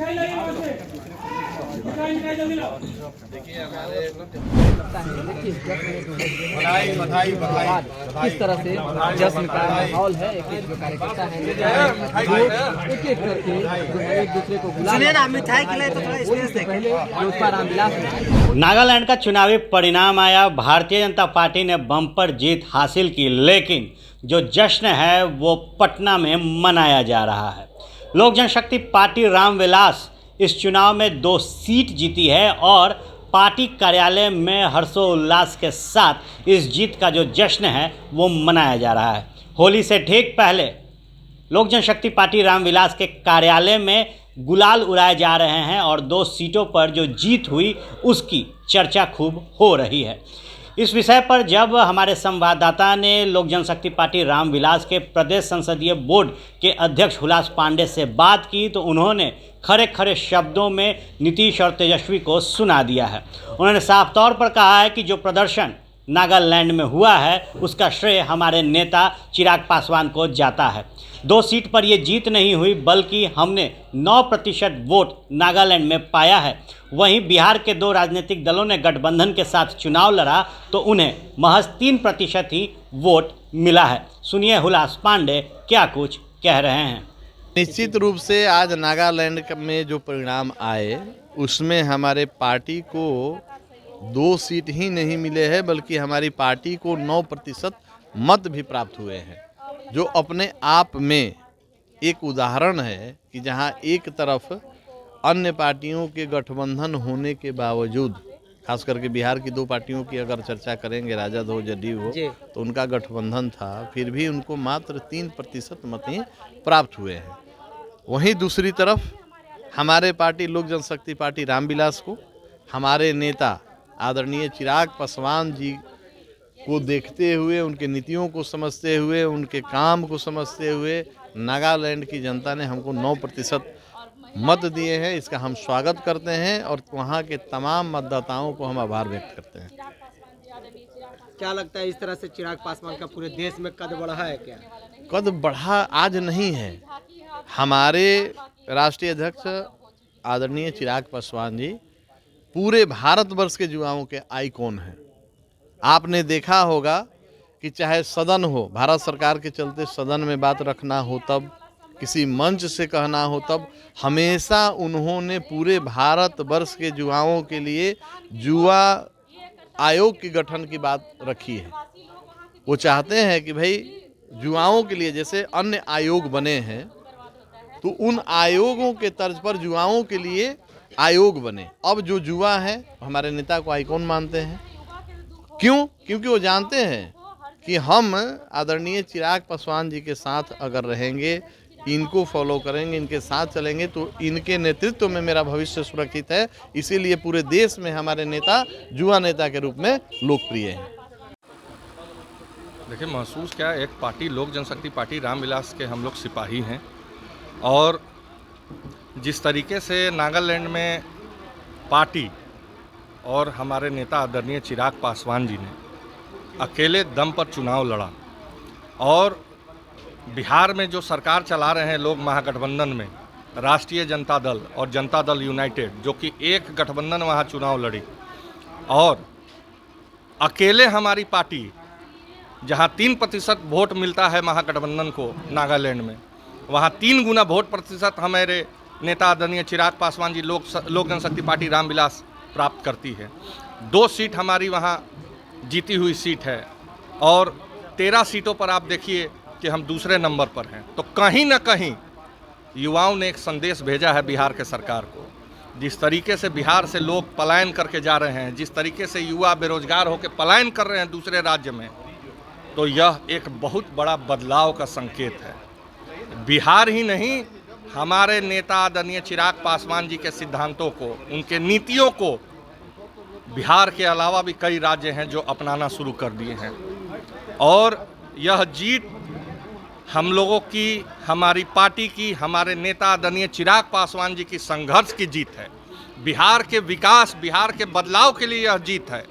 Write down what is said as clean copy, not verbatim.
देखिए हमारे बधाई किस तरह से जश्न का माहौल है। एक एक जो कार्यकर्ता है जो एक एक करके जो है एक दूसरे को बुला मिठाई खिलाए तो थोड़ा स्पेस दे। पहले लोजपा रामविलास में नागालैंड का चुनावी परिणाम आया। भारतीय जनता पार्टी ने बम्पर जीत हासिल की, लेकिन जो जश्न है वो पटना में मनाया जा रहा है। लोक जनशक्ति पार्टी रामविलास इस चुनाव में 2 सीट जीती है और पार्टी कार्यालय में हर्षोल्लास के साथ इस जीत का जो जश्न है वो मनाया जा रहा है। होली से ठीक पहले लोक जनशक्ति पार्टी रामविलास के कार्यालय में गुलाल उड़ाए जा रहे हैं और 2 सीटों पर जो जीत हुई उसकी चर्चा खूब हो रही है। इस विषय पर जब हमारे संवाददाता ने लोक जनशक्ति पार्टी रामविलास के प्रदेश संसदीय बोर्ड के अध्यक्ष हुलास पांडे से बात की तो उन्होंने खरे खरे शब्दों में नीतीश और तेजस्वी को सुना दिया है। उन्होंने साफ तौर पर कहा है कि जो प्रदर्शन नागालैंड में हुआ है उसका श्रेय हमारे नेता चिराग पासवान को जाता है। 2 सीट पर ये जीत नहीं हुई बल्कि हमने 9% वोट नागालैंड में पाया है। वहीं बिहार के 2 राजनीतिक दलों ने गठबंधन के साथ चुनाव लड़ा तो उन्हें महज 3% ही वोट मिला है। सुनिए हुलास पांडे क्या कुछ कह रहे हैं। निश्चित रूप से आज नागालैंड में जो परिणाम आए उसमें हमारे पार्टी को 2 सीट ही नहीं मिले हैं बल्कि हमारी पार्टी को 9% मत भी प्राप्त हुए हैं, जो अपने आप में एक उदाहरण है कि जहां एक तरफ अन्य पार्टियों के गठबंधन होने के बावजूद, खास करके बिहार की 2 पार्टियों की अगर चर्चा करेंगे, राजद हो जदयू हो, तो उनका गठबंधन था, फिर भी उनको मात्र 3% मत ही प्राप्त हुए हैं। वहीं दूसरी तरफ हमारे पार्टी लोक जनशक्ति पार्टी रामविलास को हमारे नेता आदरणीय चिराग पासवान जी को देखते हुए, उनके नीतियों को समझते हुए, उनके काम को समझते हुए नागालैंड की जनता ने हमको 9% मत दिए हैं। इसका हम स्वागत करते हैं और वहाँ के तमाम मतदाताओं को हम आभार व्यक्त करते हैं। क्या लगता है इस तरह से चिराग पासवान का पूरे देश में कद बढ़ा है क्या? कद बढ़ा आज नहीं है। हमारे राष्ट्रीय अध्यक्ष आदरणीय चिराग पासवान जी पूरे भारतवर्ष के युवाओं के आइकॉन हैं। आपने देखा होगा कि चाहे सदन हो, भारत सरकार के चलते सदन में बात रखना हो तब, किसी मंच से कहना हो तब, हमेशा उन्होंने पूरे भारतवर्ष के युवाओं के लिए युवा आयोग के गठन की बात रखी है। वो चाहते हैं कि भाई युवाओं के लिए जैसे अन्य आयोग बने हैं तो उन आयोगों के तर्ज पर युवाओं के लिए आयोग बने। अब जो युवा है हमारे नेता को आइकॉन मानते हैं। क्यों? क्योंकि वो जानते हैं कि हम आदरणीय चिराग पासवान जी के साथ अगर रहेंगे, इनको फॉलो करेंगे, इनके साथ चलेंगे तो इनके नेतृत्व में मेरा भविष्य सुरक्षित है। इसीलिए पूरे देश में हमारे नेता युवा नेता के रूप में लोकप्रिय हैं। देखिए, महसूस क्या, एक पार्टी लोक जनशक्ति पार्टी रामविलास के हम लोग सिपाही हैं और जिस तरीके से नागालैंड में पार्टी और हमारे नेता आदरणीय चिराग पासवान जी ने अकेले दम पर चुनाव लड़ा और बिहार में जो सरकार चला रहे हैं लोग महागठबंधन में, राष्ट्रीय जनता दल और जनता दल यूनाइटेड, जो कि एक गठबंधन वहाँ चुनाव लड़ी और अकेले हमारी पार्टी जहाँ 3% वोट मिलता है महागठबंधन को नागालैंड में, वहाँ 3 गुना वोट प्रतिशत हमारे नेता आदरणीय चिराग पासवान जी लोक जनशक्ति पार्टी रामविलास प्राप्त करती है। 2 सीट हमारी वहाँ जीती हुई सीट है और 13 सीटों पर आप देखिए कि हम दूसरे नंबर पर हैं। तो कहीं ना कहीं युवाओं ने एक संदेश भेजा है बिहार के सरकार को। जिस तरीके से बिहार से लोग पलायन करके जा रहे हैं, जिस तरीके से युवा बेरोजगार होकर पलायन कर रहे हैं दूसरे राज्य में, तो यह एक बहुत बड़ा बदलाव का संकेत है। बिहार ही नहीं, हमारे नेता आदरणीय चिराग पासवान जी के सिद्धांतों को, उनके नीतियों को बिहार के अलावा भी कई राज्य हैं जो अपनाना शुरू कर दिए हैं और यह जीत हम लोगों की, हमारी पार्टी की, हमारे नेता आदरणीय चिराग पासवान जी की संघर्ष की जीत है। बिहार के विकास, बिहार के बदलाव के लिए यह जीत है।